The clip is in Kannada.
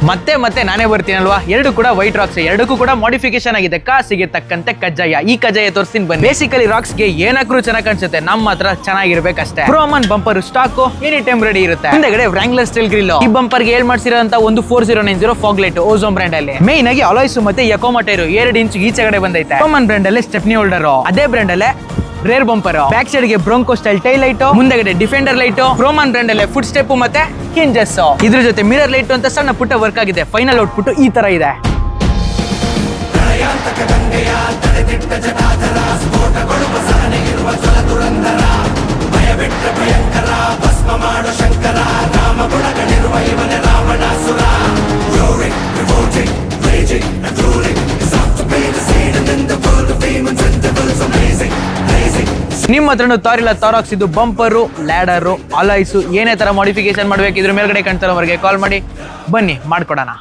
ಮತ್ತೆ ಮತ್ತೆ ನಾನೇ ಬರ್ತೀನಲ್ವಾ, ಎರಡು ಕೂಡ ವೈಟ್ ರಾಕ್ಸ್, ಎರಡಕ್ಕೂ ಕೂಡ ಮಾಡಿಫಿಕೇಶನ್ ಆಗಿದೆ, ಕಾಸಿಗೆ ತಕ್ಕಂತೆ ಕಜ್ಜಾಯ. ಈ ಕಜ್ಜಾಯ ತೋರಿಸ್ತೀನಿ ಬನ್ನಿ. ಬೇಸಿಕಲಿ ರಾಕ್ಸ್ ಗೆ ಏನಾದ್ರೂ ಚೆನ್ನಾಗಿ ಕಾಣಿಸುತ್ತೆ, ನಮ್ಮ ಹತ್ರ ಚೆನ್ನಾಗಿರ್ಬೇಕಷ್ಟೇ. Proman bumper stock any time ready ಇರುತ್ತೆ. ಹಿಂದೆಗಡೆ ವ್ರಾಂಗ್ಲರ್ ಸ್ಟೈಲ್ ಗ್ರಿಲ್. ಈ ಬಂಪರ್ ಗೆ ಏಳ್ ಮಾಡ್ಸಿರೋಂತ ಒಂದು 4090 ಫಾಗ್ ಲೈಟ್ ಓಝೋನ್ ಬ್ರ್ಯಾಂಡ್ ಅಲ್ಲಿ. ಮೇನ್ ಆಗಿ ಅಲಾಯ್ಸ್ ಮತ್ತೆ ಯಕೋಮಾ ಟೈರ್ 2 ಇಂಚ್ ಈಚೆಗಡೆ ಬಂದೈತೆ. ಪ್ರೋಮನ್ ಬ್ರ್ಯಾಂಡ್ ಅಲ್ಲಿ ಸ್ಟೆಪ್ನಿ ಹೋಲ್ಡರ್, ಅದೇ ಬ್ರ್ಯಾಂಡ್ ಅಲ್ಲೇ ರೇರ್ ಬಂಪರ್, ಬ್ಯಾಕ್ ಸೈಡ್ ಗೆ ಬ್ರೋಂಕೋ ಸ್ಟೈಲ್ ಟೈಲ್ ಲೈಟ್, ಮುಂದೆಗಡೆ ಡಿಫೆಂಡರ್ ಲೈಟ್, ಪ್ರೋಮನ್ ಬ್ರ್ಯಾಂಡ್ ಅಲ್ಲೇ ಫುಟ್ ಸ್ಟೆಪ್ ಮತ್ತೆ ಹಿಂಜಸ್. ಇದ್ರ ಜೊತೆ ಮಿರರ್ ಲೈಟ್ ಅಂತ ಸಣ್ಣ ಪುಟ್ಟ ವರ್ಕ್ ಆಗಿದೆ. ಫೈನಲ್ ಔಟ್ಪುಟ್ ಈ ತರ ಇದೆ. ನಿಮ್ಮ ಹತ್ರನು ತಾರಿಲ್ಲ ತಾರಾಕ್ಸ್ ಇದು ಬಂಪರು, ಲ್ಯಾಡರು, ಅಲಾಯ್ಸು ಏನೇ ತರ ಮಾಡಿಫಿಕೇಶನ್ ಮಾಡ್ಬೇಕು ಇದ್ರ ಮೇಲ್ಗಡೆ ಕಾಣ್ತಾರವರೆಗೆ ಕಾಲ್ ಮಾಡಿ ಬನ್ನಿ ಮಾಡ್ಕೊಡೋಣ.